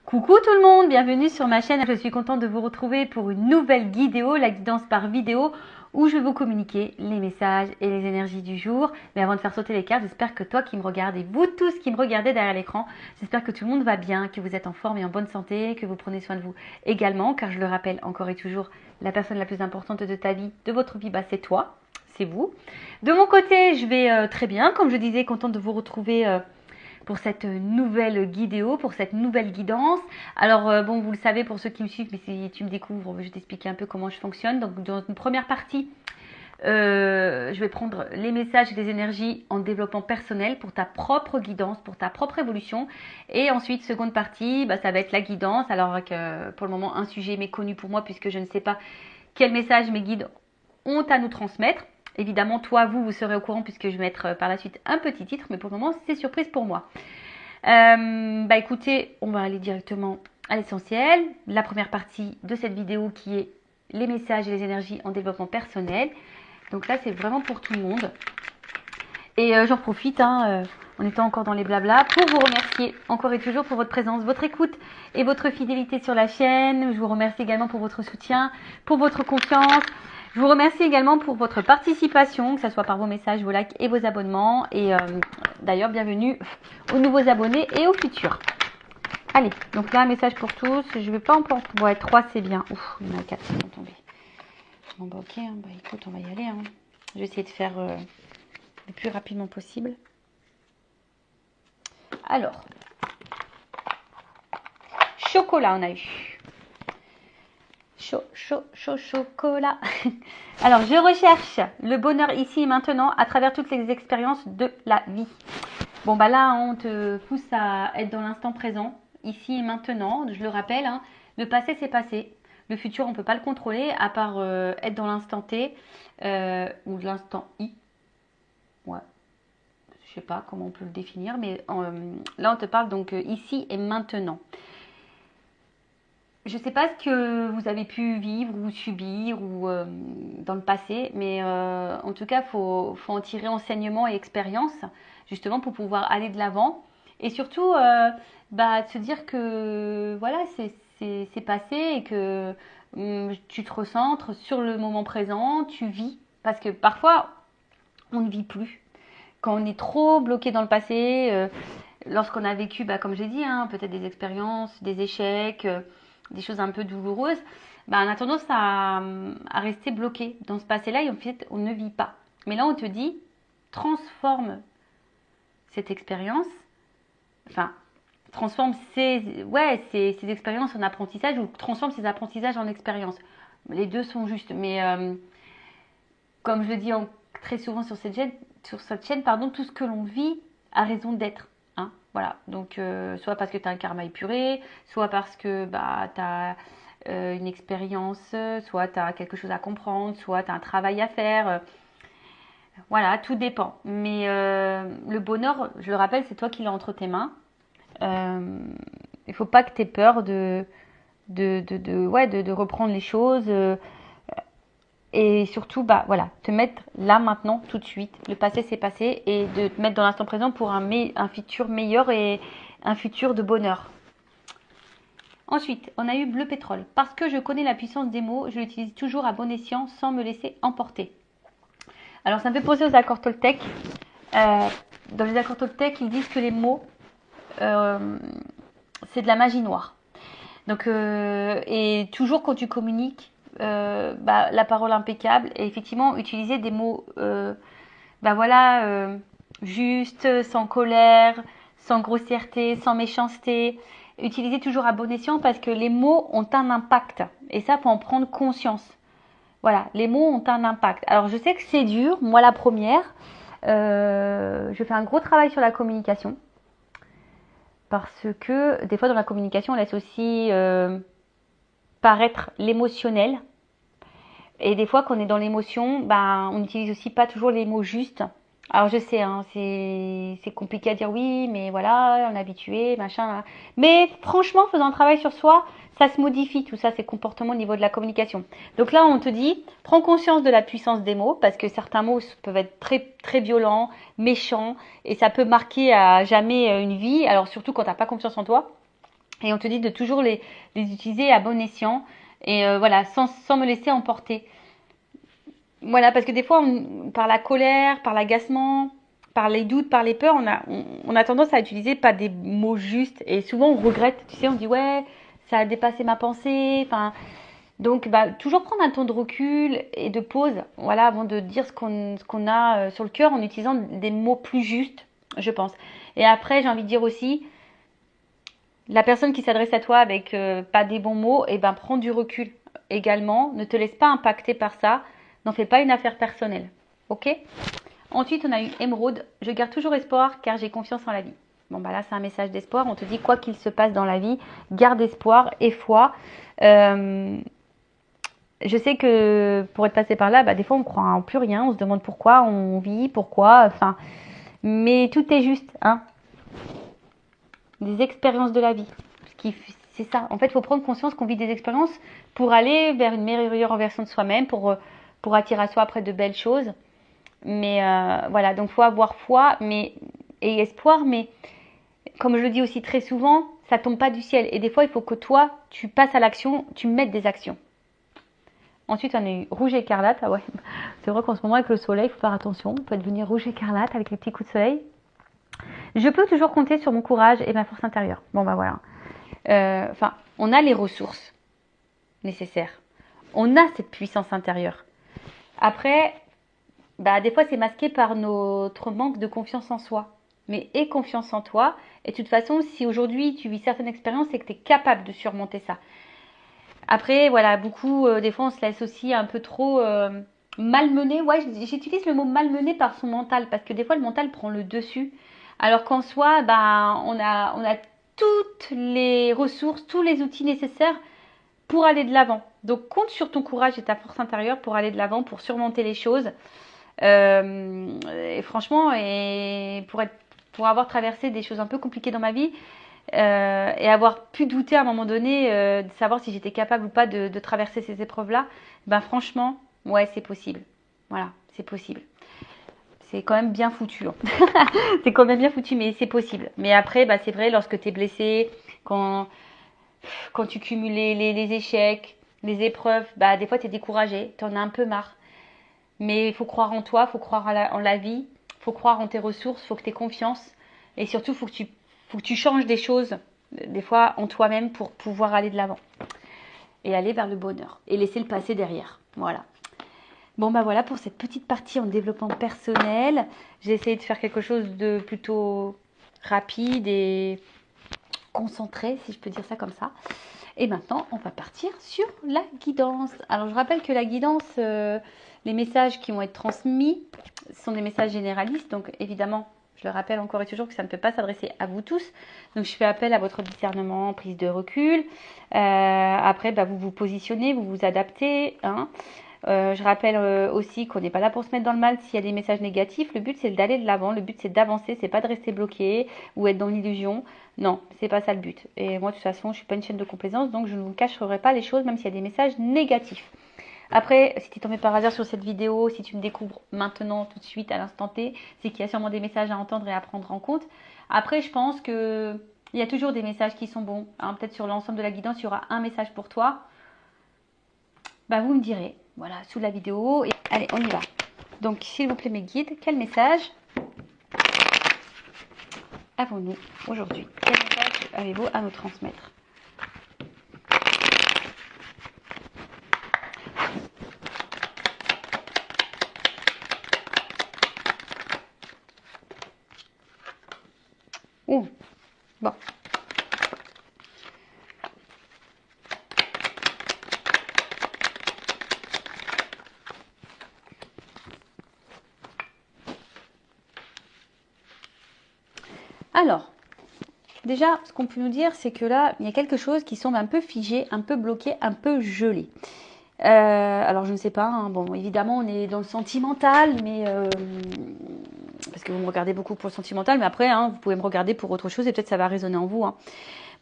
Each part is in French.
Coucou tout le monde, bienvenue sur ma chaîne. Je suis contente de vous retrouver pour une nouvelle vidéo, la guidance par vidéo, où je vais vous communiquer les messages et les énergies du jour. Mais avant de faire sauter les cartes, j'espère que toi qui me regardes et vous tous qui me regardez derrière l'écran, j'espère que tout le monde va bien, que vous êtes en forme et en bonne santé, que vous prenez soin de vous également, car je le rappelle encore et toujours, la personne la plus importante de ta vie, de votre vie, c'est toi, c'est vous. De mon côté, je vais très bien, comme je disais, contente de vous retrouver pour cette nouvelle vidéo, pour cette nouvelle guidance. Alors, bon, vous le savez pour ceux qui me suivent, mais si tu me découvres, je vais t'expliquer un peu comment je fonctionne. Donc, dans une première partie, je vais prendre les messages et les énergies en développement personnel pour ta propre guidance, pour ta propre évolution. Et ensuite, seconde partie, ça va être la guidance. Alors, avec, pour le moment, un sujet méconnu pour moi, puisque je ne sais pas quel message mes guides ont à nous transmettre. Évidemment, toi, vous serez au courant puisque je vais mettre par la suite un petit titre, mais pour le moment, c'est surprise pour moi. Écoutez, on va aller directement à l'essentiel. La première partie de cette vidéo qui est les messages et les énergies en développement personnel. Donc là, c'est vraiment pour tout le monde. Et j'en profite, en étant encore dans les blablas, pour vous remercier encore et toujours pour votre présence, votre écoute et votre fidélité sur la chaîne. Je vous remercie également pour votre soutien, pour votre confiance. Je vous remercie également pour votre participation, que ce soit par vos messages, vos likes et vos abonnements. Et d'ailleurs, bienvenue aux nouveaux abonnés et aux futurs. Allez, donc là, un message pour tous. Je ne vais pas en prendre. Ouais, 3, c'est bien. Ouf, il y en a 4 qui sont tombés. Bon, ok, écoute, on va y aller. Je vais essayer de faire le plus rapidement possible. Alors, chocolat, on a eu. Chocolat. Alors, je recherche le bonheur ici et maintenant à travers toutes les expériences de la vie. Bon, là, on te pousse à être dans l'instant présent, ici et maintenant. Je le rappelle, le passé, c'est passé. Le futur, on ne peut pas le contrôler, à part être dans l'instant T ou l'instant I. Ouais. Je sais pas comment on peut le définir, mais là, on te parle donc ici et maintenant. Je ne sais pas ce que vous avez pu vivre ou subir ou dans le passé, mais en tout cas, faut en tirer enseignement et expérience, justement pour pouvoir aller de l'avant. Et surtout, de se dire que voilà, c'est passé et que tu te recentres sur le moment présent, tu vis. Parce que parfois, on ne vit plus. Quand on est trop bloqué dans le passé, lorsqu'on a vécu, comme j'ai dit, peut-être des expériences, des échecs, des choses un peu douloureuses, on a tendance à rester bloqué dans ce passé-là et en fait, on ne vit pas. Mais là, on te dit, transforme cette expérience, transforme ces expériences en apprentissage ou transforme ces apprentissages en expérience. Les deux sont justes, mais comme je le dis très souvent sur cette chaîne, tout ce que l'on vit a raison d'être. Voilà, donc soit parce que tu as un karma épuré, soit parce que tu as une expérience, soit tu as quelque chose à comprendre, soit tu as un travail à faire. Voilà, tout dépend. Mais le bonheur, je le rappelle, c'est toi qui l'as entre tes mains. Il ne faut pas que tu aies peur de reprendre les choses. Et surtout, te mettre là, maintenant, tout de suite. Le passé, c'est passé. Et de te mettre dans l'instant présent pour un futur meilleur et un futur de bonheur. Ensuite, on a eu bleu pétrole. Parce que je connais la puissance des mots, je l'utilise toujours à bon escient sans me laisser emporter. Alors, ça me fait penser aux accords Toltec. Dans les accords Toltec, ils disent que les mots, c'est de la magie noire. Donc, et toujours quand tu communiques, la parole impeccable et effectivement utiliser des mots justes, sans colère, sans grossièreté, sans méchanceté, utiliser toujours à bon escient parce que les mots ont un impact et ça faut en prendre conscience. Voilà, les mots ont un impact. Alors je sais que c'est dur, moi la première, je fais un gros travail sur la communication parce que des fois dans la communication on laisse aussi paraître l'émotionnel. Et des fois, quand on est dans l'émotion, on n'utilise aussi pas toujours les mots justes. Alors, je sais, c'est compliqué à dire oui, mais voilà, on est habitué, machin. Mais franchement, faisant un travail sur soi, ça se modifie, tout ça, ces comportements au niveau de la communication. Donc là, on te dit, prends conscience de la puissance des mots, parce que certains mots peuvent être très, très violents, méchants, et ça peut marquer à jamais une vie. Alors, surtout quand tu n'as pas confiance en toi. Et on te dit de toujours les utiliser à bon escient. Et voilà, sans me laisser emporter. Voilà, parce que des fois, par la colère, par l'agacement, par les doutes, par les peurs, on a tendance à utiliser pas des mots justes. Et souvent, on regrette. Tu sais, on dit, ouais, ça a dépassé ma pensée. Enfin, donc, bah, toujours prendre un temps de recul et de pause, voilà, avant de dire ce qu'on a sur le cœur en utilisant des mots plus justes, je pense. Et après, j'ai envie de dire aussi, la personne qui s'adresse à toi avec pas des bons mots, et ben prends du recul également. Ne te laisse pas impacter par ça. N'en fais pas une affaire personnelle. Ok? Ensuite, on a eu Émeraude. Je garde toujours espoir car j'ai confiance en la vie. Bon, bah là, c'est un message d'espoir. On te dit quoi qu'il se passe dans la vie, garde espoir et foi. Je sais que pour être passé par là, bah, des fois, on croit en plus rien. On se demande pourquoi on vit, pourquoi. Enfin, mais tout est juste, hein. Des expériences de la vie. C'est ça. En fait, il faut prendre conscience qu'on vit des expériences pour aller vers une meilleure version de soi-même, pour attirer à soi après de belles choses. Mais voilà, donc il faut avoir foi et espoir, mais comme je le dis aussi très souvent, ça tombe pas du ciel. Et des fois, il faut que toi, tu passes à l'action, tu mettes des actions. Ensuite, on a eu rouge écarlate. Ah ouais, c'est vrai qu'en ce moment, avec le soleil, il faut faire attention. On peut devenir rouge écarlate avec les petits coups de soleil. Je peux toujours compter sur mon courage et ma force intérieure. Bon, bah voilà. Enfin, on a les ressources nécessaires. On a cette puissance intérieure. Après, bah, des fois, c'est masqué par notre manque de confiance en soi. Mais aie confiance en toi. Et de toute façon, si aujourd'hui tu vis certaines expériences, c'est que tu es capable de surmonter ça. Après, voilà, beaucoup, des fois, on se laisse aussi un peu trop malmener. Ouais, j'utilise le mot malmener par son mental, parce que des fois, le mental prend le dessus. Alors qu'en soi, bah, on a toutes les ressources, tous les outils nécessaires pour aller de l'avant. Donc, compte sur ton courage et ta force intérieure pour aller de l'avant, pour surmonter les choses. Et franchement, pour avoir traversé des choses un peu compliquées dans ma vie, et avoir pu douter à un moment donné de savoir si j'étais capable ou pas de traverser ces épreuves-là, ben franchement, ouais, c'est possible. Voilà, c'est possible. C'est quand même bien foutu. Hein. C'est quand même bien foutu, mais c'est possible. Mais après, bah, c'est vrai, lorsque tu es blessé, quand tu cumules les échecs, les épreuves, bah, des fois, tu es découragé, tu en as un peu marre. Mais il faut croire en toi, il faut croire en la vie, il faut croire en tes ressources, il faut que tu aies confiance. Et surtout, il faut que tu changes des choses, des fois, en toi-même pour pouvoir aller de l'avant. Et aller vers le bonheur. Et laisser le passé derrière. Voilà. Bon, bah voilà pour cette petite partie en développement personnel. J'ai essayé de faire quelque chose de plutôt rapide et concentré, si je peux dire ça comme ça. Et maintenant, on va partir sur la guidance. Alors, je rappelle que la guidance, les messages qui vont être transmis sont des messages généralistes. Donc, évidemment, je le rappelle encore et toujours que ça ne peut pas s'adresser à vous tous. Donc, je fais appel à votre discernement, prise de recul. Après, bah, vous vous positionnez, vous vous adaptez. Hein. Je rappelle aussi qu'on n'est pas là pour se mettre dans le mal s'il y a des messages négatifs. Le but, c'est d'aller de l'avant. Le but, c'est d'avancer. C'est pas de rester bloqué ou être dans l'illusion. Non, c'est pas ça le but. Et moi, de toute façon, je suis pas une chaîne de complaisance, donc je ne vous cacherai pas les choses, même s'il y a des messages négatifs. Après, si tu es tombé par hasard sur cette vidéo, si tu me découvres maintenant, tout de suite, à l'instant T, c'est qu'il y a sûrement des messages à entendre et à prendre en compte. Après, je pense que il y a toujours des messages qui sont bons. Hein, peut-être sur l'ensemble de la guidance, il y aura un message pour toi. Bah, vous me direz, voilà, sous la vidéo. Et allez, on y va. Donc, s'il vous plaît, mes guides, quel message avons-nous aujourd'hui? Quel message avez-vous à nous transmettre? Ouh, bon. Alors, déjà, ce qu'on peut nous dire, c'est que là, il y a quelque chose qui semble un peu figé, un peu bloqué, un peu gelé. Alors, je ne sais pas. Hein, bon, évidemment, on est dans le sentimental, mais parce que vous me regardez beaucoup pour le sentimental, mais après, hein, vous pouvez me regarder pour autre chose et peut-être ça va résonner en vous. Hein.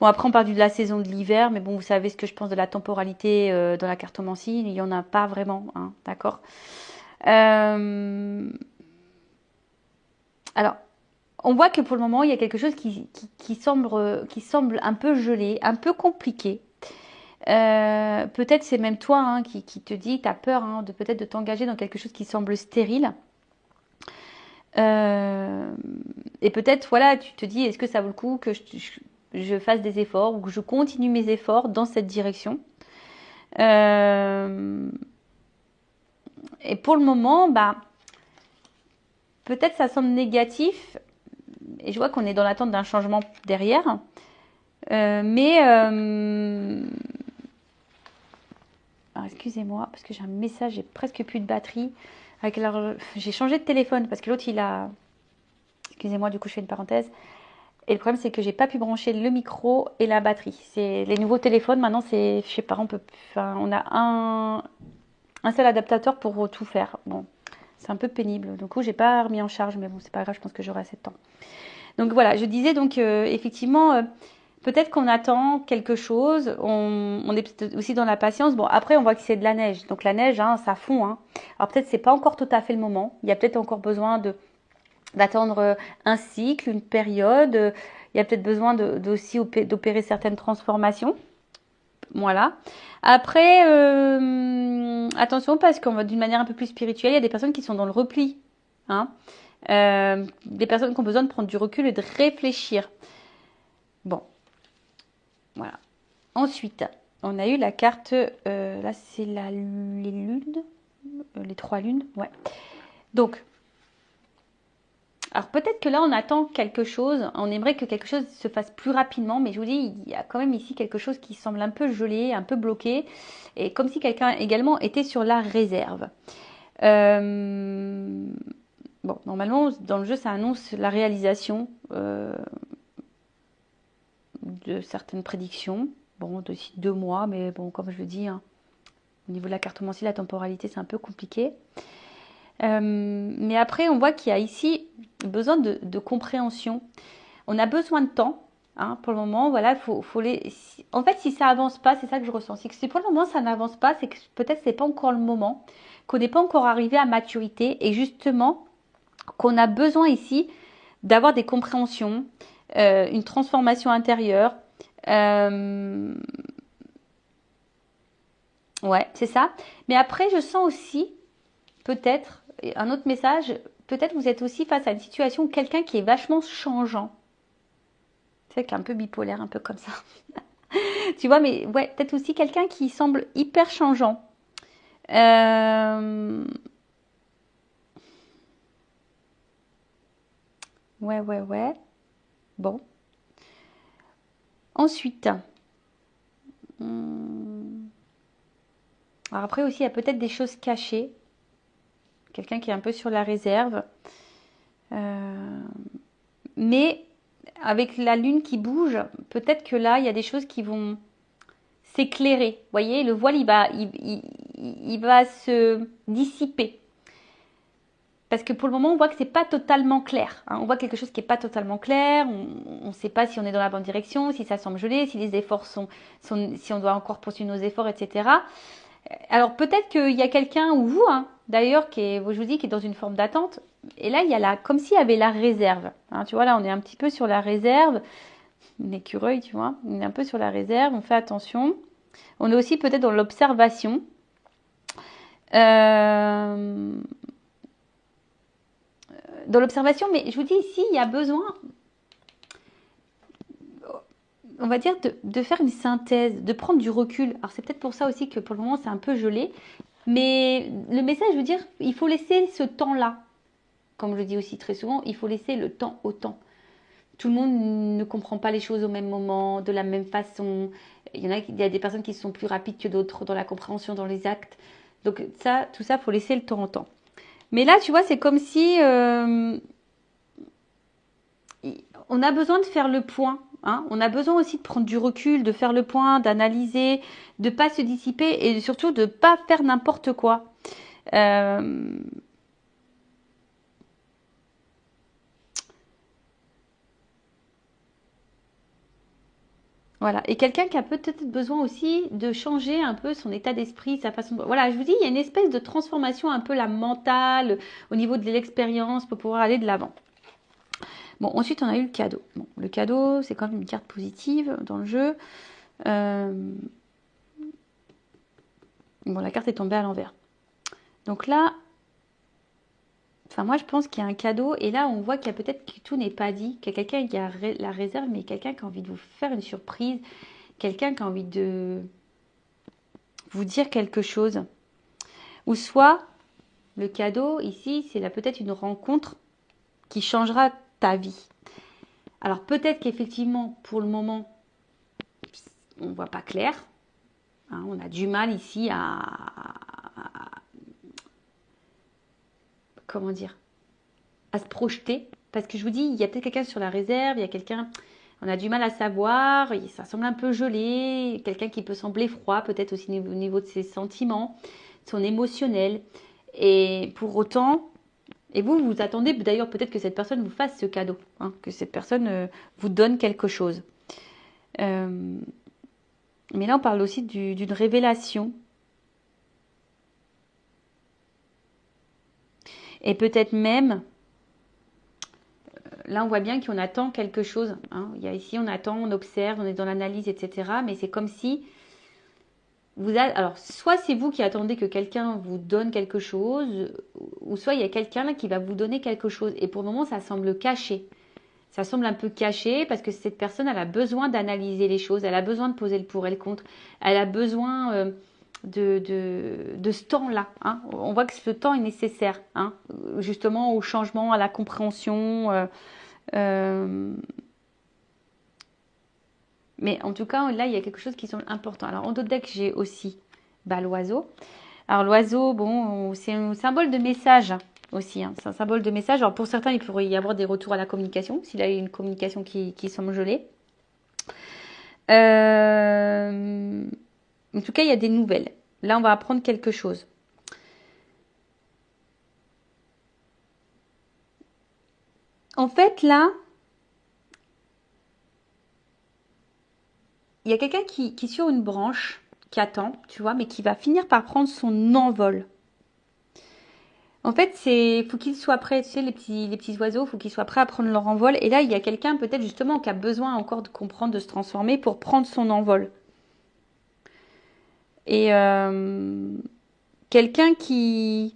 Bon, après, on parle de la saison de l'hiver, mais bon, vous savez ce que je pense de la temporalité dans la cartomancie. Il n'y en a pas vraiment, hein, d'accord. Alors, on voit que pour le moment, il y a quelque chose qui semble un peu gelé, un peu compliqué. Peut-être c'est même toi hein, qui te dit, tu as peur hein, de peut-être de t'engager dans quelque chose qui semble stérile. Et peut-être, voilà, tu te dis, est-ce que ça vaut le coup que je fasse des efforts ou que je continue mes efforts dans cette direction. Et pour le moment, bah, peut-être ça semble négatif. Et je vois qu'on est dans l'attente d'un changement derrière. Alors, excusez-moi, parce que j'ai un message, j'ai presque plus de batterie. J'ai changé de téléphone parce que l'autre, il a... Excusez-moi, du coup, je fais une parenthèse. Et le problème, c'est que j'ai pas pu brancher le micro et la batterie. C'est les nouveaux téléphones, maintenant, c'est... Je sais pas, on a un seul adaptateur pour tout faire. Bon, c'est un peu pénible. Du coup, j'ai pas remis en charge, mais bon, c'est pas grave, je pense que j'aurai assez de temps. Donc voilà, je disais donc effectivement, peut-être qu'on attend quelque chose, on est peut-être aussi dans la patience. Bon, après, on voit que c'est de la neige. Donc la neige, hein, ça fond. Hein. Alors peut-être c'est pas encore tout à fait le moment. Il y a peut-être encore besoin d'attendre un cycle, une période. Il y a peut-être besoin aussi d'opérer certaines transformations. Voilà. Après, attention parce qu'on va d'une manière un peu plus spirituelle, il y a des personnes qui sont dans le repli. Hein. Des personnes qui ont besoin de prendre du recul et de réfléchir. Bon, voilà. Ensuite, on a eu la carte, là c'est les lunes, les 3 lunes, ouais. Donc, alors peut-être que là on attend quelque chose, on aimerait que quelque chose se fasse plus rapidement, mais je vous dis, il y a quand même ici quelque chose qui semble un peu gelé, un peu bloqué, et comme si quelqu'un également était sur la réserve. Bon, normalement, dans le jeu, ça annonce la réalisation de certaines prédictions. Bon, d'ici 2 mois, mais bon, comme je le dis, hein, au niveau de la cartomancie, la temporalité, c'est un peu compliqué. Mais après, on voit qu'il y a ici besoin de compréhension. On a besoin de temps. Hein, pour le moment, voilà, en fait, si ça avance pas, c'est ça que je ressens. C'est que si pour le moment ça n'avance pas, c'est que peut-être c'est pas encore le moment, qu'on n'est pas encore arrivé à maturité, et justement qu'on a besoin ici d'avoir des compréhensions, une transformation intérieure. Ouais, c'est ça. Mais après, je sens aussi, peut-être, un autre message, peut-être vous êtes aussi face à une situation, quelqu'un qui est vachement changeant. C'est vrai qu'il est un peu bipolaire, un peu comme ça. Tu vois, mais ouais, peut-être aussi quelqu'un qui semble hyper changeant. Ouais. Bon. Ensuite. Alors après aussi, il y a peut-être des choses cachées. Quelqu'un qui est un peu sur la réserve. Mais avec la lune qui bouge, peut-être que là, il y a des choses qui vont s'éclairer. Vous voyez, le voile, il va se dissiper. Parce que pour le moment, on voit que c'est pas totalement clair. Hein. On voit quelque chose qui n'est pas totalement clair. On ne sait pas si on est dans la bonne direction, si ça semble gelé, si les efforts si on doit encore poursuivre nos efforts, etc. Alors peut-être qu'il y a quelqu'un, ou vous, hein, d'ailleurs, je vous dis, qui est dans une forme d'attente. Et là, il y a comme s'il y avait la réserve. Hein, tu vois, là, on est un petit peu sur la réserve. Une écureuil, tu vois. On est un peu sur la réserve, on fait attention. On est aussi peut-être dans l'observation. Dans l'observation, mais je vous dis ici, il y a besoin, on va dire, de faire une synthèse, de prendre du recul. Alors c'est peut-être pour ça aussi que pour le moment c'est un peu gelé, mais le message, je veux dire, il faut laisser ce temps-là. Comme je le dis aussi très souvent, il faut laisser le temps au temps. Tout le monde ne comprend pas les choses au même moment, de la même façon. Il y a des personnes qui sont plus rapides que d'autres dans la compréhension, dans les actes. Donc ça, tout ça, il faut laisser le temps au temps. Mais là, tu vois, c'est comme si on a besoin de faire le point. Hein. On a besoin aussi de prendre du recul, de faire le point, d'analyser, de ne pas se dissiper et surtout de ne pas faire n'importe quoi. Voilà. Et quelqu'un qui a peut-être besoin aussi de changer un peu son état d'esprit, sa façon de... Voilà, je vous dis, il y a une espèce de transformation un peu la mentale, au niveau de l'expérience, pour pouvoir aller de l'avant. Bon, ensuite, on a eu le cadeau. Bon, le cadeau, c'est quand même une carte positive dans le jeu. Bon, la carte est tombée à l'envers. Donc là, enfin moi je pense qu'il y a un cadeau et là on voit qu'il y a peut-être que tout n'est pas dit, qu'il y a quelqu'un qui a la réserve, mais quelqu'un qui a envie de vous faire une surprise, quelqu'un qui a envie de vous dire quelque chose. Ou soit le cadeau ici, c'est là peut-être une rencontre qui changera ta vie. Alors peut-être qu'effectivement pour le moment on ne voit pas clair, hein, on a du mal ici comment dire, à se projeter. Parce que je vous dis, il y a peut-être quelqu'un sur la réserve, il y a quelqu'un, on a du mal à savoir, ça semble un peu gelé, quelqu'un qui peut sembler froid, peut-être aussi au niveau de ses sentiments, son émotionnel. Et pour autant, et vous attendez d'ailleurs peut-être que cette personne vous fasse ce cadeau, hein, que cette personne vous donne quelque chose. Mais là, on parle aussi d'une révélation. Et peut-être même, là, on voit bien qu'on attend quelque chose. Hein. Il y a ici, on attend, on observe, on est dans l'analyse, etc. Mais c'est comme si alors, soit c'est vous qui attendez que quelqu'un vous donne quelque chose, ou soit il y a quelqu'un là qui va vous donner quelque chose. Et pour le moment, ça semble caché. Ça semble un peu caché parce que cette personne, elle a besoin d'analyser les choses, elle a besoin de poser le pour et le contre, elle a besoin de ce temps-là. Hein. On voit que ce temps est nécessaire, hein, justement au changement, à la compréhension. Mais en tout cas, là, il y a quelque chose qui semble important. Alors, en d'autres decks, j'ai aussi l'oiseau. Alors, l'oiseau, bon, c'est un symbole de message aussi. Hein. C'est un symbole de message. Alors, pour certains, il pourrait y avoir des retours à la communication, s'il a eu une communication qui semble gelée. En tout cas, il y a des nouvelles. Là, on va apprendre quelque chose. En fait, là, il y a quelqu'un qui est sur une branche, qui attend, tu vois, mais qui va finir par prendre son envol. En fait, faut qu'ils soient prêts, tu sais, les petits oiseaux, faut qu'ils soient prêts à prendre leur envol. Et là, il y a quelqu'un peut-être justement qui a besoin encore de comprendre, de se transformer pour prendre son envol. Et quelqu'un qui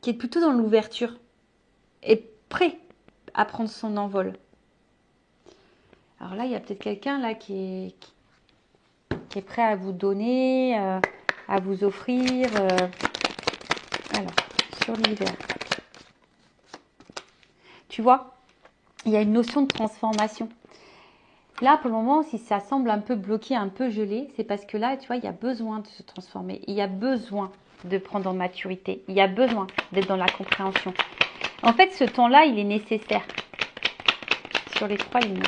est plutôt dans l'ouverture, est prêt à prendre son envol. Alors là, il y a peut-être quelqu'un là qui est prêt à vous donner, à vous offrir. Alors, sur l'hiver. Tu vois, il y a une notion de transformation. Là, pour le moment, si ça semble un peu bloqué, un peu gelé, c'est parce que là, tu vois, il y a besoin de se transformer. Il y a besoin de prendre en maturité. Il y a besoin d'être dans la compréhension. En fait, ce temps-là, il est nécessaire. Sur les 3 lignes.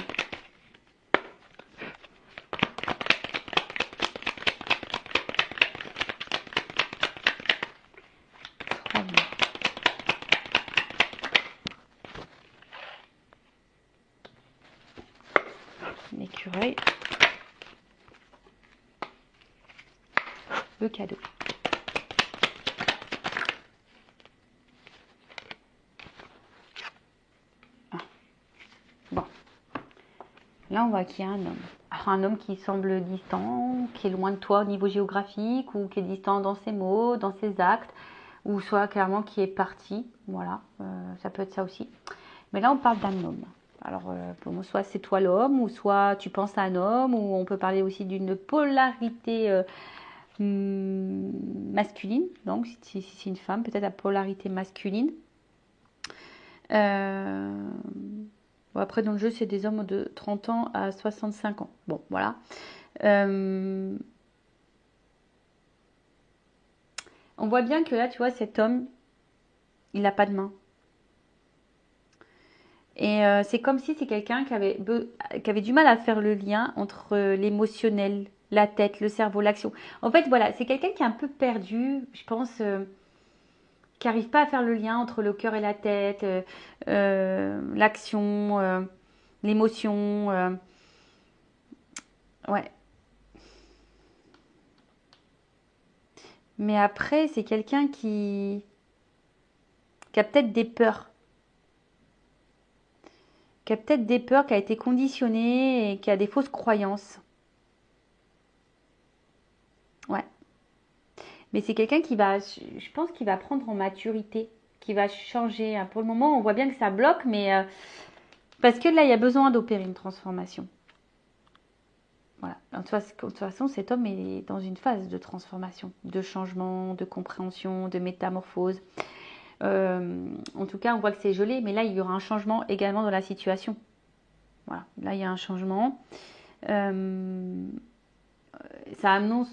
L'écureuil. Le cadeau. Ah. Bon. Là, on voit qu'il y a un homme. Alors, un homme qui semble distant, qui est loin de toi au niveau géographique, ou qui est distant dans ses mots, dans ses actes, ou soit clairement qui est parti. Voilà, ça peut être ça aussi. Mais là, on parle d'un homme. Alors, soit c'est toi l'homme, ou soit tu penses à un homme, ou on peut parler aussi d'une polarité masculine. Donc, si c'est une femme, peut-être la polarité masculine. Bon, après, dans le jeu, c'est des hommes de 30 ans à 65 ans. Bon, voilà. On voit bien que là, tu vois, cet homme, il n'a pas de main. Et c'est comme si c'est quelqu'un qui avait du mal à faire le lien entre l'émotionnel, la tête, le cerveau, l'action. En fait, voilà, c'est quelqu'un qui est un peu perdu, je pense, qui n'arrive pas à faire le lien entre le cœur et la tête, l'action, l'émotion. Ouais. Mais après, c'est quelqu'un qui qui a peut-être des peurs. Qui a peut-être des peurs, qui a été conditionné et qui a des fausses croyances. Ouais. Mais c'est quelqu'un qui va, je pense qu'il va prendre en maturité, qui va changer. Pour le moment, on voit bien que ça bloque, mais parce que là, il y a besoin d'opérer une transformation. Voilà. De toute façon, cet homme est dans une phase de transformation, de changement, de compréhension, de métamorphose. En tout cas, on voit que c'est gelé, mais là, il y aura un changement également dans la situation. Voilà, là, il y a un changement. Ça annonce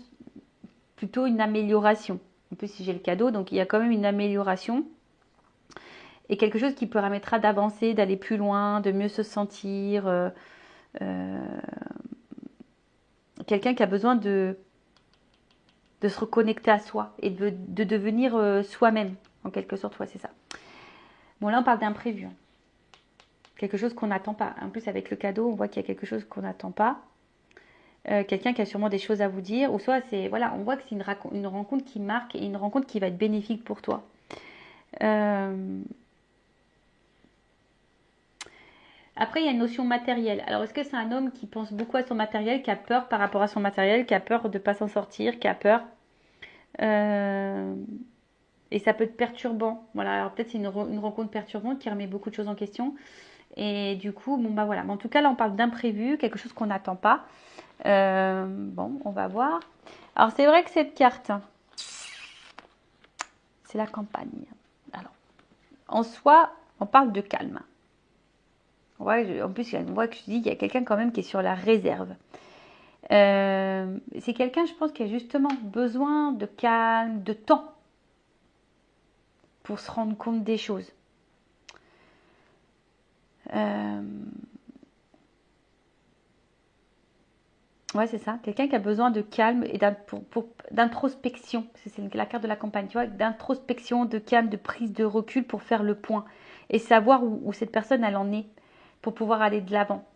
plutôt une amélioration. En plus, si j'ai le cadeau, donc il y a quand même une amélioration. Et quelque chose qui permettra d'avancer, d'aller plus loin, de mieux se sentir. Quelqu'un qui a besoin de se reconnecter à soi et de devenir soi-même, en quelque sorte. Ouais, c'est ça. Bon, là, on parle d'imprévu. Quelque chose qu'on n'attend pas. En plus, avec le cadeau, on voit qu'il y a quelque chose qu'on n'attend pas. Quelqu'un qui a sûrement des choses à vous dire. Ou soit, c'est voilà, on voit que c'est une rencontre qui marque et une rencontre qui va être bénéfique pour toi. Après, il y a une notion matérielle. Alors, est-ce que c'est un homme qui pense beaucoup à son matériel, qui a peur par rapport à son matériel, qui a peur de ne pas s'en sortir, qui a peur et ça peut être perturbant. Voilà, alors peut-être c'est une rencontre perturbante qui remet beaucoup de choses en question. Et du coup, bon bah voilà. Mais en tout cas, là, on parle d'imprévu, quelque chose qu'on n'attend pas. Bon, on va voir. Alors, c'est vrai que cette carte, c'est la campagne. Alors, en soi, on parle de calme. Ouais, en plus, on voit que je dis, il y a quelqu'un quand même qui est sur la réserve. C'est quelqu'un, je pense, qui a justement besoin de calme, de temps pour se rendre compte des choses. Ouais, c'est ça. Quelqu'un qui a besoin de calme et d'introspection. C'est la carte de la campagne, tu vois, d'introspection, de calme, de prise de recul pour faire le point et savoir où cette personne, elle en est pour pouvoir aller de l'avant.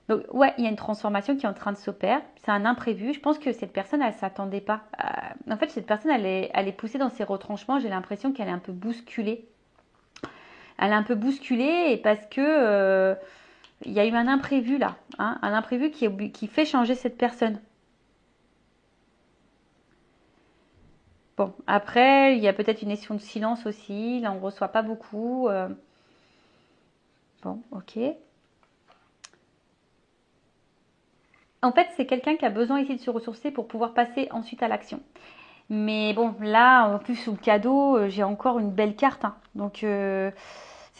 Donc, ouais, il y a une transformation qui est en train de s'opérer. C'est un imprévu. Je pense que cette personne, elle ne s'attendait pas. En fait, cette personne, elle est poussée dans ses retranchements. J'ai l'impression qu'elle est un peu bousculée. Elle est un peu bousculée et parce que il y a eu un imprévu là. Hein, un imprévu qui fait changer cette personne. Bon, après, il y a peut-être une notion de silence aussi. Là, on ne reçoit pas beaucoup. Bon, ok. En fait, c'est quelqu'un qui a besoin ici de se ressourcer pour pouvoir passer ensuite à l'action. Mais bon, là, en plus, sous le cadeau, j'ai encore une belle carte. Hein. Donc, c'est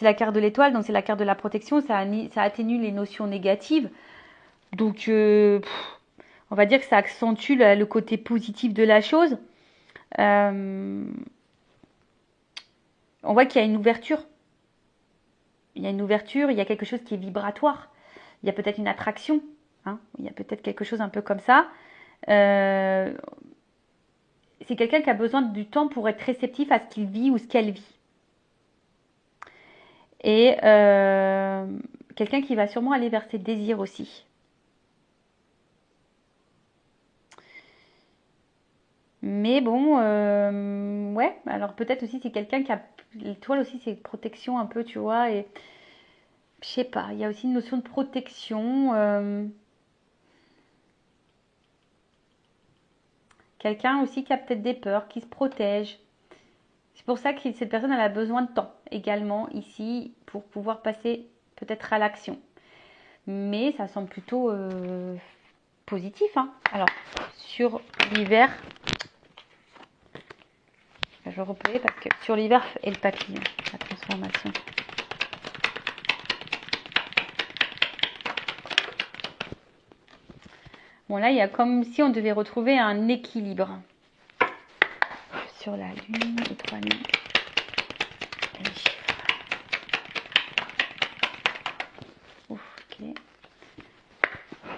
la carte de l'étoile, donc c'est la carte de la protection. Ça atténue les notions négatives. Donc, on va dire que ça accentue le côté positif de la chose. On voit qu'il y a une ouverture. Il y a une ouverture, il y a quelque chose qui est vibratoire. Il y a peut-être une attraction. Hein. Il y a peut-être quelque chose un peu comme ça. C'est quelqu'un qui a besoin du temps pour être réceptif à ce qu'il vit ou ce qu'elle vit. Et quelqu'un qui va sûrement aller vers ses désirs aussi. Mais bon, ouais, alors peut-être aussi c'est quelqu'un qui a... L'étoile aussi c'est protection un peu, tu vois, et je sais pas, il y a aussi une notion de protection. Quelqu'un aussi qui a peut-être des peurs, qui se protège. C'est pour ça que cette personne elle a besoin de temps également ici pour pouvoir passer peut-être à l'action. Mais ça semble plutôt positif. Hein. Alors, sur l'hiver, je vais replayer parce que sur l'hiver et le papillon, la transformation. Bon, là, il y a comme si on devait retrouver un équilibre. Sur la lune, les 3 lunes. Les chiffres. Ouf, ok.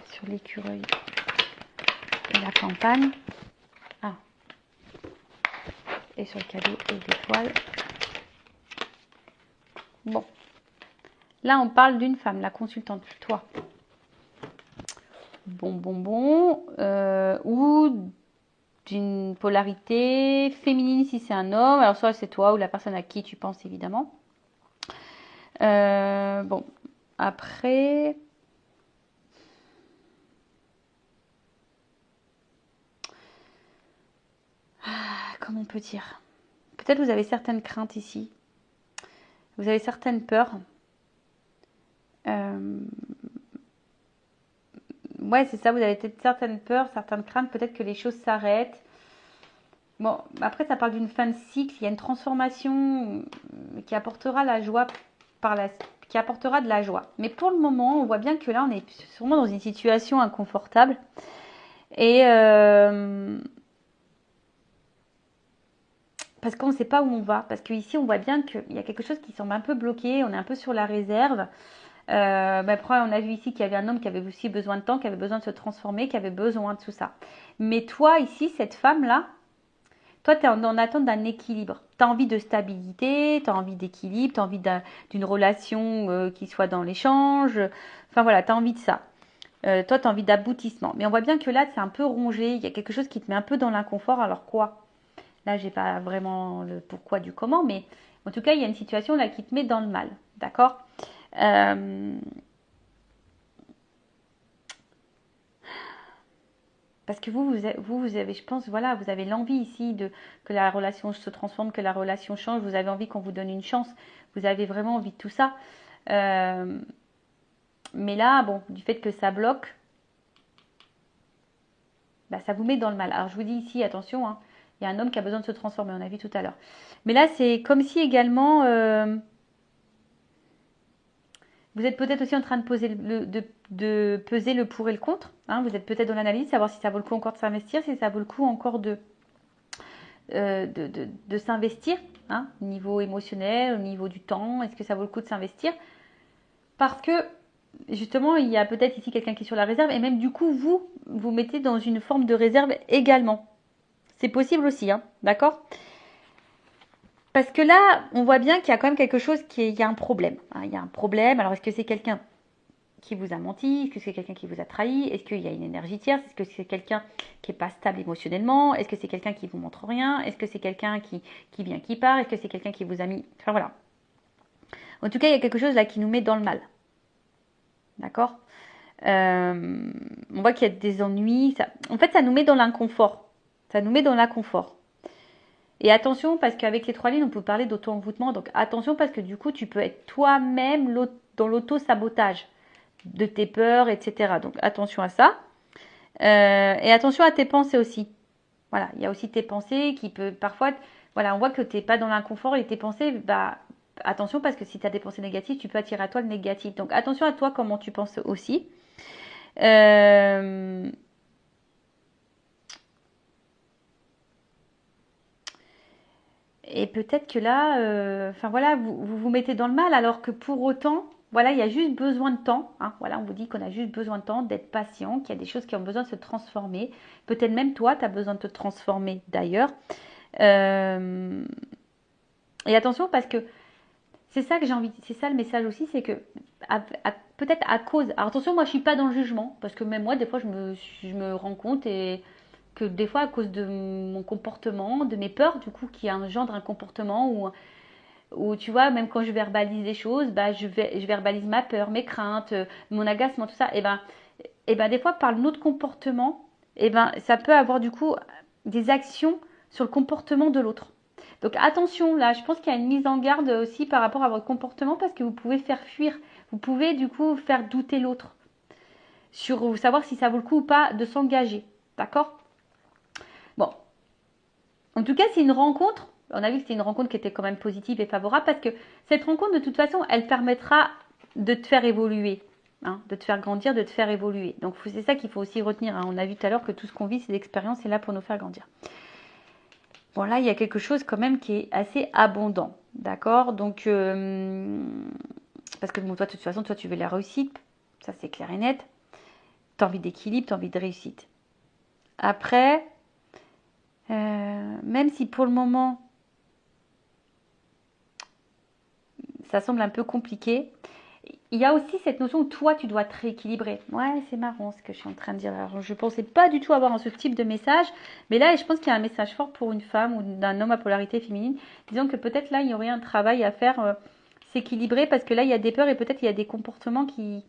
Sur l'écureuil et la campagne. Ah. Et sur le cadeau et l'étoile. Bon. Là, on parle d'une femme, la consultante, toi. Bon. Ou d'une polarité féminine si c'est un homme. Alors soit c'est toi ou la personne à qui tu penses évidemment. Bon, après... Comment on peut dire? Peut-être vous avez certaines craintes ici. Vous avez certaines peurs. Ouais, c'est ça, vous avez peut-être certaines peurs, certaines craintes, peut-être que les choses s'arrêtent. Bon, après, ça parle d'une fin de cycle, il y a une transformation qui apportera la joie qui apportera de la joie. Mais pour le moment, on voit bien que là, on est sûrement dans une situation inconfortable. Et parce qu'on ne sait pas où on va. Parce qu'ici, on voit bien qu'il y a quelque chose qui semble un peu bloqué, on est un peu sur la réserve. Après, on a vu ici qu'il y avait un homme qui avait aussi besoin de temps, qui avait besoin de se transformer, qui avait besoin de tout ça. Mais toi, ici, cette femme-là, toi, tu es en attente d'un équilibre. Tu as envie de stabilité, tu as envie d'équilibre, tu as envie d'une relation qui soit dans l'échange. Enfin voilà, tu as envie de ça. Toi, tu as envie d'aboutissement. Mais on voit bien que là, c'est un peu rongé. Il y a quelque chose qui te met un peu dans l'inconfort. Alors quoi? Là, j'ai pas vraiment le pourquoi du comment, mais en tout cas, il y a une situation là qui te met dans le mal. D'accord? Parce que vous avez, je pense, voilà, vous avez l'envie ici que la relation se transforme, que la relation change. Vous avez envie qu'on vous donne une chance. Vous avez vraiment envie de tout ça. Mais là, bon, du fait que ça bloque, bah, ça vous met dans le mal. Alors, je vous dis ici, attention, hein, il y a un homme qui a besoin de se transformer, on a vu tout à l'heure. Mais là, c'est comme si également, vous êtes peut-être aussi en train de peser le pour et le contre. Hein. Vous êtes peut-être dans l'analyse, savoir si ça vaut le coup encore de s'investir, si ça vaut le coup encore de s'investir, hein, au niveau émotionnel, au niveau du temps. Est-ce que ça vaut le coup de s'investir? Parce que justement, il y a peut-être ici quelqu'un qui est sur la réserve et même du coup, vous mettez dans une forme de réserve également. C'est possible aussi, hein, d'accord? Parce que là, on voit bien qu'il y a quand même quelque chose il y a un problème. Hein, il y a un problème. Alors, est-ce que c'est quelqu'un qui vous a menti? Est-ce que c'est quelqu'un qui vous a trahi? Est-ce qu'il y a une énergie tierce? Est-ce que c'est quelqu'un qui n'est pas stable émotionnellement? Est-ce que c'est quelqu'un qui vous montre rien? Est-ce que c'est quelqu'un qui vient, qui part? Est-ce que c'est quelqu'un qui vous a mis... Enfin voilà. En tout cas, il y a quelque chose là qui nous met dans le mal. D'accord? On voit qu'il y a des ennuis. En fait, ça nous met dans l'inconfort. Ça nous met dans l'inconfort. Et attention, parce qu'avec les 3 lignes, on peut parler d'auto-envoûtement. Donc attention, parce que du coup, tu peux être toi-même dans l'auto-sabotage de tes peurs, etc. Donc attention à ça. Et attention à tes pensées aussi. Voilà, il y a aussi tes pensées qui peuvent parfois... Voilà, on voit que tu n'es pas dans l'inconfort et tes pensées, bah attention parce que si tu as des pensées négatives, tu peux attirer à toi le négatif. Donc attention à toi comment tu penses aussi. Et peut-être que là, enfin voilà, vous mettez dans le mal alors que pour autant, voilà, il y a juste besoin de temps. Hein, voilà, on vous dit qu'on a juste besoin de temps, d'être patient, qu'il y a des choses qui ont besoin de se transformer. Peut-être même toi, tu as besoin de te transformer d'ailleurs. Et attention parce que c'est ça que j'ai envie, c'est ça le message aussi, c'est que peut-être à cause. Alors attention, moi je suis pas dans le jugement parce que même moi des fois je me rends compte et que des fois à cause de mon comportement, de mes peurs du coup qui engendrent un comportement où tu vois même quand je verbalise les choses, bah je verbalise ma peur, mes craintes, mon agacement, tout ça. Et ben des fois par notre comportement, et ben ça peut avoir du coup des actions sur le comportement de l'autre. Donc attention, là, je pense qu'il y a une mise en garde aussi par rapport à votre comportement parce que vous pouvez faire fuir, vous pouvez du coup faire douter l'autre sur savoir si ça vaut le coup ou pas de s'engager. D'accord? Bon, en tout cas, c'est une rencontre. On a vu que c'était une rencontre qui était quand même positive et favorable parce que cette rencontre, de toute façon, elle permettra de te faire évoluer, hein, de te faire grandir, de te faire évoluer. Donc c'est ça qu'il faut aussi retenir. Hein. On a vu tout à l'heure que tout ce qu'on vit, c'est l'expérience, c'est là pour nous faire grandir. Bon, là, il y a quelque chose quand même qui est assez abondant. D'accord? Donc, parce que bon, toi, de toute façon, toi, tu veux la réussite. Ça, c'est clair et net. Tu as envie d'équilibre, tu as envie de réussite. Après, même si pour le moment, ça semble un peu compliqué, il y a aussi cette notion où toi, tu dois te rééquilibrer. Ouais, c'est marrant ce que je suis en train de dire. Alors, je ne pensais pas du tout avoir ce type de message. Mais là, je pense qu'il y a un message fort pour une femme ou d'un homme à polarité féminine. Disons que peut-être là, il y aurait un travail à faire, s'équilibrer. Parce que là, il y a des peurs et peut-être il y a des comportements qui,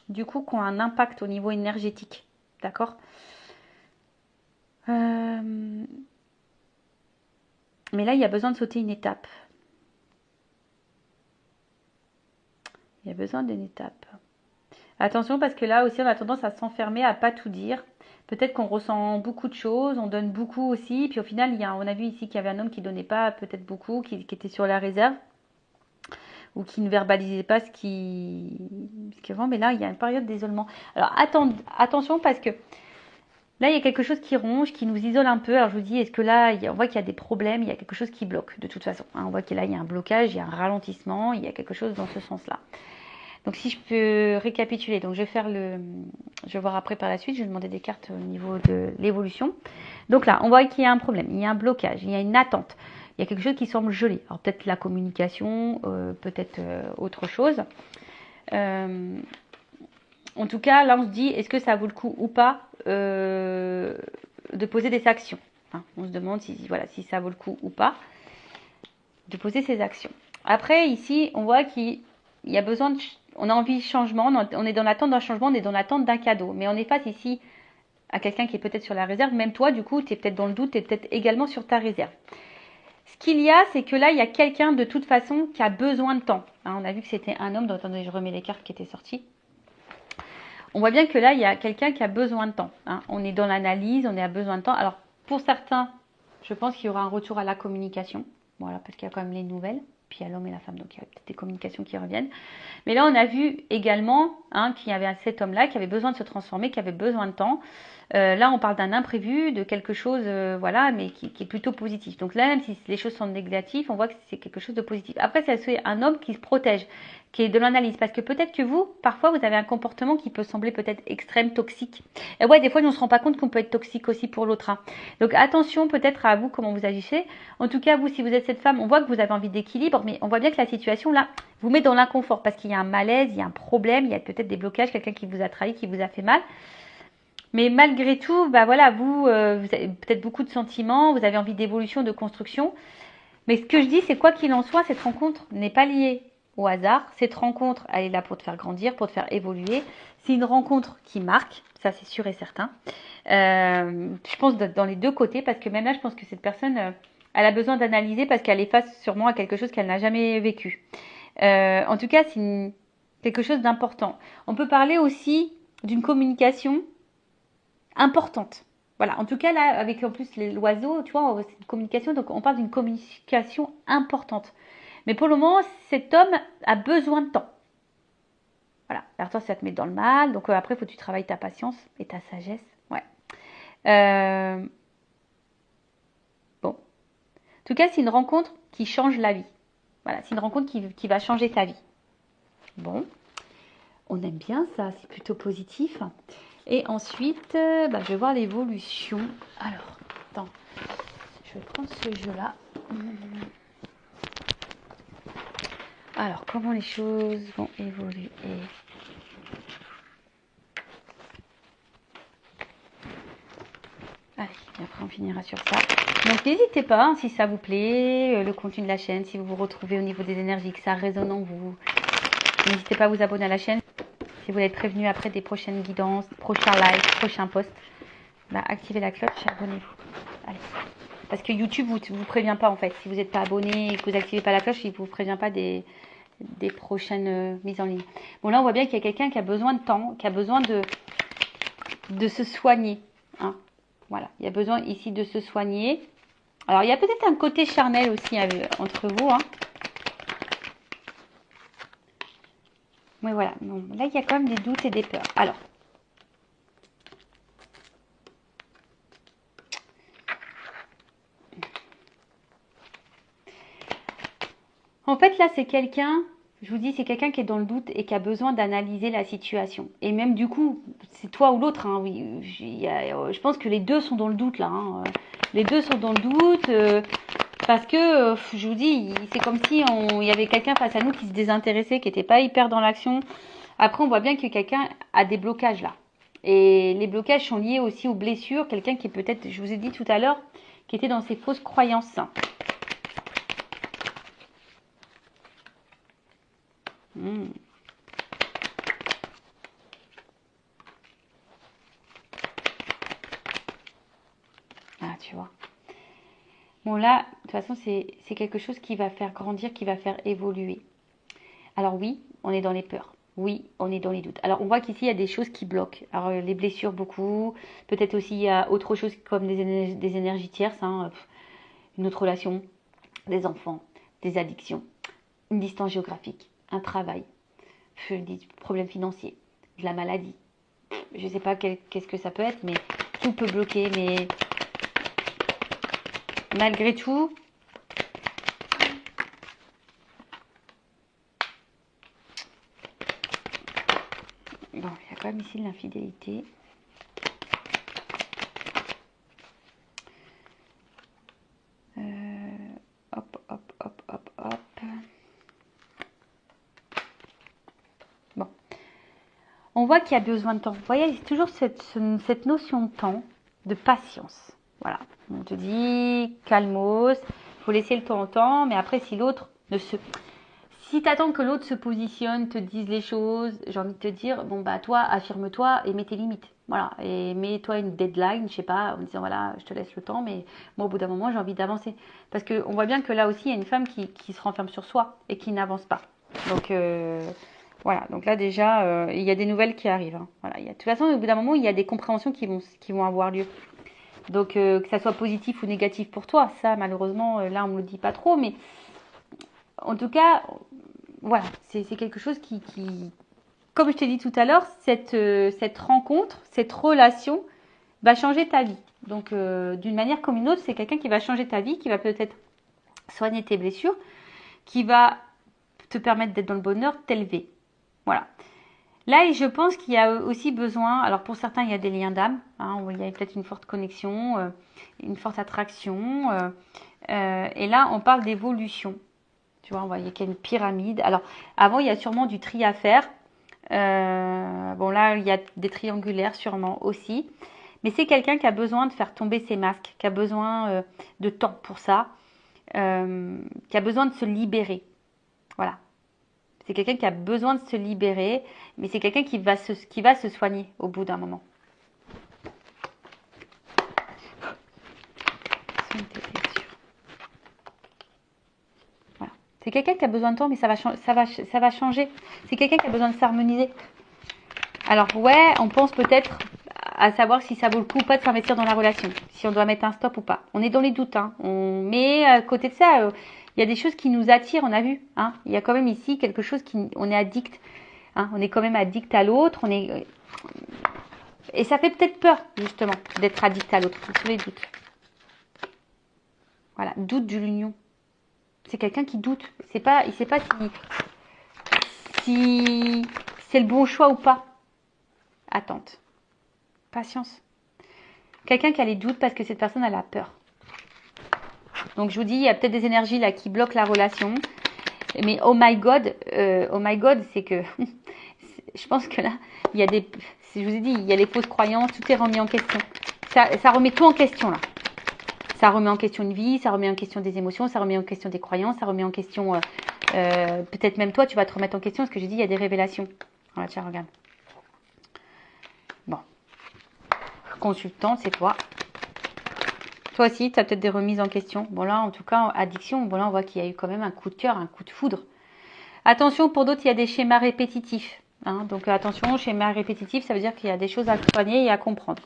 du coup, qui ont un impact au niveau énergétique. D'accord? Mais là, il y a besoin de sauter une étape. Il y a besoin d'une étape. Attention parce que là aussi, on a tendance à s'enfermer, à pas tout dire. Peut-être qu'on ressent beaucoup de choses, on donne beaucoup aussi. Puis au final, on a vu ici qu'il y avait un homme qui donnait pas peut-être beaucoup, qui était sur la réserve ou qui ne verbalisait pas ce qui vend. Mais là, il y a une période d'isolement. Alors attention parce que là, il y a quelque chose qui ronge, qui nous isole un peu. Alors je vous dis, est-ce que là, on voit qu'il y a des problèmes, il y a quelque chose qui bloque de toute façon. On voit que là, il y a un blocage, il y a un ralentissement, il y a quelque chose dans ce sens-là. Donc si je peux récapituler, donc je vais voir après par la suite, je vais demander des cartes au niveau de l'évolution. Donc là, on voit qu'il y a un problème, il y a un blocage, il y a une attente, il y a quelque chose qui semble gelé. Alors peut-être la communication, peut-être autre chose. En tout cas, là on se dit, est-ce que ça vaut le coup ou pas de poser des actions, hein, on se demande si ça vaut le coup ou pas de poser ces actions. Après ici, on voit qu'il y a besoin on a envie de changement, on est dans l'attente d'un changement, on est dans l'attente d'un cadeau. Mais on est face ici à quelqu'un qui est peut-être sur la réserve. Même toi, du coup, tu es peut-être dans le doute, tu es peut-être également sur ta réserve. Ce qu'il y a, c'est que là, il y a quelqu'un de toute façon qui a besoin de temps. Hein, on a vu que c'était un homme. Donc, attendez, je remets les cartes qui étaient sorties. On voit bien que là, il y a quelqu'un qui a besoin de temps. Hein. On est dans l'analyse, on a besoin de temps. Alors, pour certains, je pense qu'il y aura un retour à la communication. Voilà, parce qu'il y a quand même les nouvelles. Puis il y a l'homme et la femme, donc il y a peut-être des communications qui reviennent. Mais là, on a vu également qu'il y avait cet homme-là qui avait besoin de se transformer, qui avait besoin de temps. Là, on parle d'un imprévu, de quelque chose, mais qui est plutôt positif. Donc là, même si les choses sont négatives, on voit que c'est quelque chose de positif. Après, c'est un homme qui se protège, qui est de l'analyse. Parce que peut-être que vous, parfois, vous avez un comportement qui peut sembler peut-être extrême, toxique. Et ouais, des fois, on ne se rend pas compte qu'on peut être toxique aussi pour l'autre. Hein. Donc attention peut-être à vous, comment vous agissez. En tout cas, vous, si vous êtes cette femme, on voit que vous avez envie d'équilibre, mais on voit bien que la situation, là, vous met dans l'inconfort. Parce qu'il y a un malaise, il y a un problème, il y a peut-être des blocages, quelqu'un qui vous a trahi, qui vous a fait mal. Mais malgré tout, vous avez peut-être beaucoup de sentiments, vous avez envie d'évolution, de construction. Mais ce que je dis, c'est quoi qu'il en soit, cette rencontre n'est pas liée au hasard. Cette rencontre, elle est là pour te faire grandir, pour te faire évoluer. C'est une rencontre qui marque, ça c'est sûr et certain. Je pense dans les deux côtés, parce que même là, je pense que cette personne, elle a besoin d'analyser parce qu'elle est face sûrement à quelque chose qu'elle n'a jamais vécu. En tout cas, c'est quelque chose d'important. On peut parler aussi d'une communication importante. Voilà, en tout cas là, avec en plus l'oiseau, tu vois, c'est une communication, donc on parle d'une communication importante. Mais pour le moment, cet homme a besoin de temps. Voilà, alors toi, ça te met dans le mal, donc après, il faut que tu travailles ta patience et ta sagesse. Ouais. Bon. En tout cas, c'est une rencontre qui change la vie. Voilà, c'est une rencontre qui va changer ta vie. Bon. On aime bien ça, c'est plutôt positif. Et ensuite, je vais voir l'évolution. Alors, attends, je vais prendre ce jeu-là. Alors, comment les choses vont évoluer? Allez, et après on finira sur ça. Donc n'hésitez pas, hein, si ça vous plaît, le contenu de la chaîne, si vous vous retrouvez au niveau des énergies, que ça résonne en vous. N'hésitez pas à vous abonner à la chaîne. Si vous voulez être prévenu après des prochaines guidances, prochains lives, prochains posts, activez la cloche et abonnez-vous. Allez. Parce que YouTube ne vous prévient pas en fait. Si vous n'êtes pas abonné et que vous n'activez pas la cloche, il ne vous prévient pas des prochaines mises en ligne. Bon, là, on voit bien qu'il y a quelqu'un qui a besoin de temps, qui a besoin de se soigner. Hein. Voilà, il y a besoin ici de se soigner. Alors, il y a peut-être un côté charnel aussi entre vous. Hein. Mais voilà, bon, là, il y a quand même des doutes et des peurs. Alors, en fait, là, c'est quelqu'un, je vous dis, c'est quelqu'un qui est dans le doute et qui a besoin d'analyser la situation. Et même, du coup, c'est toi ou l'autre. Hein, oui, je pense que les deux sont dans le doute, là. Hein. Les deux sont dans le doute. Parce que, je vous dis, c'est comme si il y avait quelqu'un face à nous qui se désintéressait, qui n'était pas hyper dans l'action. Après, on voit bien que quelqu'un a des blocages là. Et les blocages sont liés aussi aux blessures. Quelqu'un qui est peut-être, je vous ai dit tout à l'heure, qui était dans ses fausses croyances. Ah, tu vois. Bon, là, de toute façon, c'est quelque chose qui va faire grandir, qui va faire évoluer. Alors oui, on est dans les peurs. Oui, on est dans les doutes. Alors, on voit qu'ici, il y a des choses qui bloquent. Alors, les blessures, beaucoup. Peut-être aussi, il y a autre chose comme des énergies tierces. Hein. Une autre relation, des enfants, des addictions, une distance géographique, un travail, des problèmes financiers, de la maladie. Je ne sais pas qu'est-ce que ça peut être, mais tout peut bloquer. Mais malgré tout, bon, il y a quand même ici de l'infidélité. Hop, hop, hop, hop, hop. Bon. On voit qu'il y a besoin de temps. Vous voyez, c'est toujours cette notion de temps, de patience. Voilà. On te dit, calmos, il faut laisser le temps au temps, mais après, si l'autre ne se... Si tu attends que l'autre se positionne, te dise les choses, j'ai envie de te dire, bon bah toi, affirme-toi et mets tes limites. Voilà, et mets-toi une deadline, je sais pas, en me disant voilà, je te laisse le temps, mais moi au bout d'un moment, j'ai envie d'avancer. Parce qu'on voit bien que là aussi, il y a une femme qui se renferme sur soi et qui n'avance pas. Donc voilà, donc là déjà, il y a des nouvelles qui arrivent. Hein. Voilà, de toute façon, au bout d'un moment, il y a des compréhensions qui vont avoir lieu. Donc que ça soit positif ou négatif pour toi, ça malheureusement, là on ne me le dit pas trop, mais en tout cas, voilà, c'est quelque chose qui, comme je t'ai dit tout à l'heure, cette rencontre, cette relation va changer ta vie. Donc, d'une manière comme une autre, c'est quelqu'un qui va changer ta vie, qui va peut-être soigner tes blessures, qui va te permettre d'être dans le bonheur, t'élever. Voilà. Là, je pense qu'il y a aussi besoin, alors pour certains, il y a des liens d'âme, hein, il y a peut-être une forte connexion, une forte attraction. Et là, on parle d'évolution. Tu vois, on voit qu'il y a une pyramide. Alors, avant, il y a sûrement du tri à faire. Bon, là, il y a des triangulaires sûrement aussi. Mais c'est quelqu'un qui a besoin de faire tomber ses masques, qui a besoin de temps pour ça, qui a besoin de se libérer. Voilà. C'est quelqu'un qui a besoin de se libérer, mais c'est quelqu'un qui va se soigner au bout d'un moment. Voilà. C'est quelqu'un qui a besoin de temps, mais ça va changer. C'est quelqu'un qui a besoin de s'harmoniser. Alors ouais, on pense peut-être à savoir si ça vaut le coup ou pas de s'investir dans la relation, si on doit mettre un stop ou pas. On est dans les doutes, hein. Mais à côté de ça, il y a des choses qui nous attirent, on a vu. Hein. Il y a quand même ici quelque chose on est addict. Hein. On est quand même addict à l'autre. Et ça fait peut-être peur, justement, d'être addict à l'autre, tous les doutes. Voilà, doute de l'union. C'est quelqu'un qui doute. Il ne sait pas si c'est le bon choix ou pas. Attente. Patience. Quelqu'un qui a les doutes parce que cette personne elle a peur. Donc je vous dis, il y a peut-être des énergies là qui bloquent la relation. Mais oh my god, c'est que je pense que là, il y a je vous ai dit, il y a les fausses croyances, tout est remis en question. Ça remet tout en question là. Ça remet en question une vie, ça remet en question des émotions, ça remet en question des croyances, ça remet en question peut-être même toi, tu vas te remettre en question parce que j'ai dit, il y a des révélations. Voilà, tiens, regarde. Bon. Consultant, c'est toi. Toi aussi, tu as peut-être des remises en question. Bon là, en tout cas, addiction, bon là, on voit qu'il y a eu quand même un coup de cœur, un coup de foudre. Attention, pour d'autres, il y a des schémas répétitifs. Hein, donc attention, schéma répétitif, ça veut dire qu'il y a des choses à soigner et à comprendre.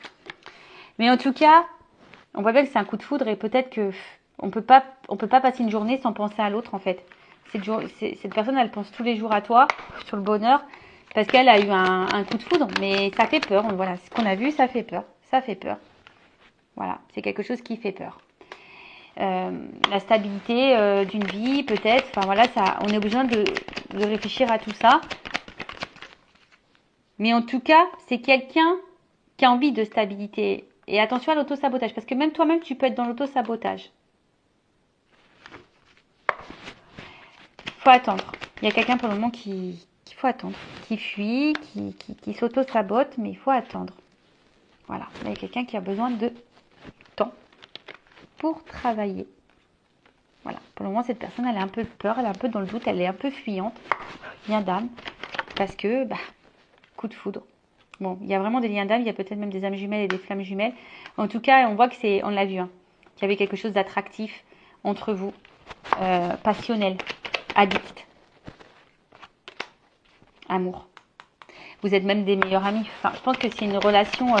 Mais en tout cas, on voit bien que c'est un coup de foudre et peut-être que on peut pas passer une journée sans penser à l'autre en fait. Cette personne, elle pense tous les jours à toi, sur le bonheur, parce qu'elle a eu un coup de foudre. Mais ça fait peur. Voilà, ce qu'on a vu, ça fait peur. Ça fait peur. Voilà, c'est quelque chose qui fait peur. La stabilité d'une vie, peut-être. Enfin voilà, on est besoin de réfléchir à tout ça. Mais en tout cas, c'est quelqu'un qui a envie de stabilité. Et attention à l'autosabotage, parce que même toi-même, tu peux être dans l'autosabotage. faut attendre. Il y a quelqu'un pour le moment qu'il faut attendre, qui fuit, qui s'auto-sabote, mais il faut attendre. Voilà, il y a quelqu'un qui a besoin de temps pour travailler. Voilà, pour le moment, cette personne, elle a un peu peur, elle est un peu dans le doute, elle est un peu fuyante, lien d'âme, parce que, coup de foudre. Bon, il y a vraiment des liens d'âme, il y a peut-être même des âmes jumelles et des flammes jumelles. En tout cas, on voit que c'est, on l'a vu, qu'il y avait quelque chose d'attractif entre vous, passionnel, addict, amour. Vous êtes même des meilleurs amis. Enfin, je pense que c'est une relation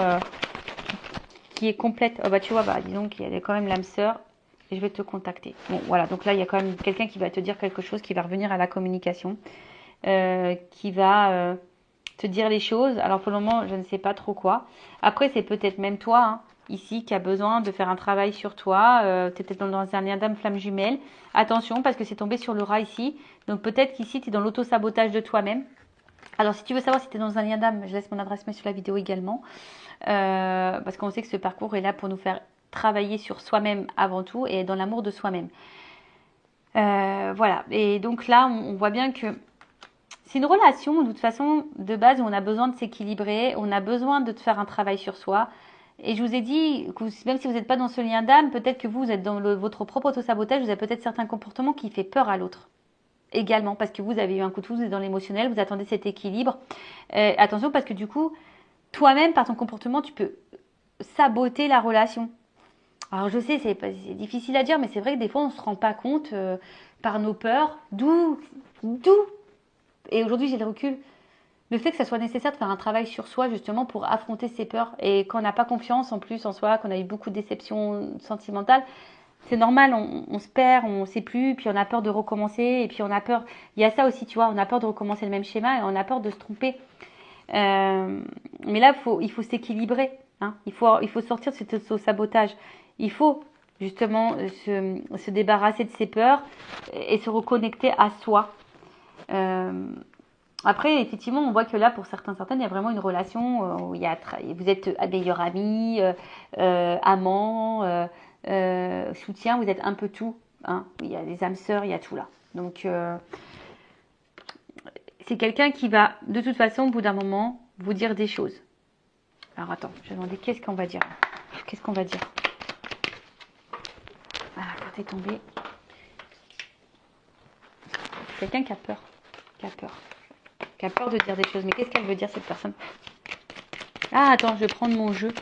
qui est complète. Oh, tu vois, disons qu'il y a quand même l'âme sœur. Et je vais te contacter. Bon, voilà. Donc là, il y a quand même quelqu'un qui va te dire quelque chose, qui va revenir à la communication, qui va te dire les choses. Alors pour le moment, je ne sais pas trop quoi. Après, c'est peut-être même toi, ici, qui a besoin de faire un travail sur toi. Tu es peut-être dans un lien d'âme flamme jumelle. Attention, parce que c'est tombé sur le rat ici. Donc peut-être qu'ici, tu es dans l'auto-sabotage de toi-même. Alors, si tu veux savoir si tu es dans un lien d'âme, je laisse mon adresse mail sur la vidéo également. Parce qu'on sait que ce parcours est là pour nous faire travailler sur soi-même avant tout et dans l'amour de soi-même. Voilà. Et donc là, on voit bien que c'est une relation, de toute façon, de base, où on a besoin de s'équilibrer, on a besoin de faire un travail sur soi. Et je vous ai dit, que même si vous n'êtes pas dans ce lien d'âme, peut-être que vous êtes dans votre propre auto-sabotage, vous avez peut-être certains comportements qui font peur à l'autre. Également, parce que vous avez eu un coup de foudre, vous êtes dans l'émotionnel, vous attendez cet équilibre. Attention, parce que du coup, toi-même, par ton comportement, tu peux saboter la relation. Alors je sais, c'est difficile à dire, mais c'est vrai que des fois, on ne se rend pas compte par nos peurs, d'où, et aujourd'hui j'ai le recul, le fait que ça soit nécessaire de faire un travail sur soi justement pour affronter ses peurs. Et quand on n'a pas confiance en plus en soi, qu'on a eu beaucoup de déceptions sentimentales, c'est normal, on se perd, on ne sait plus, puis on a peur de recommencer, et puis on a peur, il y a ça aussi, tu vois, on a peur de recommencer le même schéma, et on a peur de se tromper. Mais là, il faut s'équilibrer, il faut sortir de ce sabotage. Il faut justement se débarrasser de ses peurs et se reconnecter à soi. Après, effectivement, on voit que là, pour certaines, il y a vraiment une relation où vous êtes meilleurs amis, amants, soutien, vous êtes un peu tout. Il y a des âmes sœurs, il y a tout là. Donc, c'est quelqu'un qui va, de toute façon, au bout d'un moment, vous dire des choses. Alors, attends, je vais demander qu'est-ce qu'on va dire. Qu'est-ce qu'on va dire? Ah, quand est tombé. Quelqu'un qui a peur. Qui a peur de dire des choses. Mais qu'est-ce qu'elle veut dire, cette personne? Ah, attends, je vais prendre mon jeu.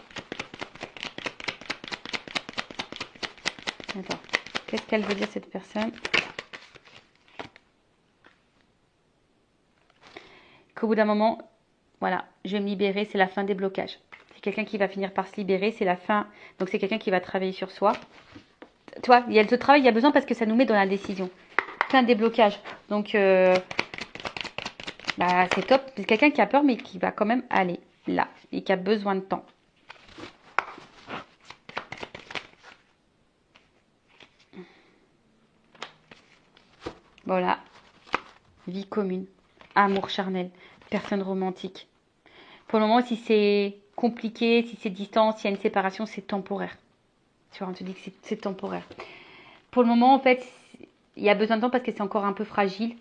Attends, qu'est-ce qu'elle veut dire, cette personne? Qu'au bout d'un moment, voilà, je vais me libérer, c'est la fin des blocages. C'est quelqu'un qui va finir par se libérer, c'est la fin. Donc c'est quelqu'un qui va travailler sur soi. Toi, il y a ce travail, il y a besoin parce que ça nous met dans la décision. Fin des blocages. Donc, c'est top. C'est quelqu'un qui a peur, mais qui va quand même aller là. Et qui a besoin de temps. Voilà. Vie commune. Amour charnel. Personne romantique. Pour le moment, si c'est compliqué, si c'est distant, s'il y a une séparation, c'est temporaire. Tu vois, on te dit que c'est temporaire. Pour le moment, en fait, il y a besoin de temps parce que c'est encore un peu fragile.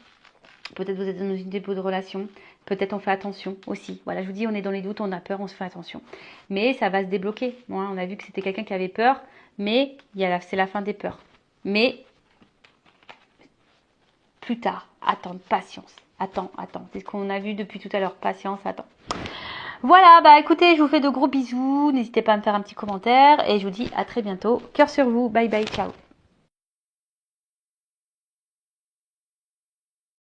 Peut-être vous êtes dans une début de relation. Peut-être on fait attention aussi. Voilà, je vous dis, on est dans les doutes, on a peur, on se fait attention. Mais ça va se débloquer. Bon, on a vu que c'était quelqu'un qui avait peur, mais c'est la fin des peurs. Mais plus tard, attendre, patience. Attends. C'est ce qu'on a vu depuis tout à l'heure. Patience, attends. Voilà, écoutez, je vous fais de gros bisous. N'hésitez pas à me faire un petit commentaire. Et je vous dis à très bientôt. Cœur sur vous. Bye bye, ciao.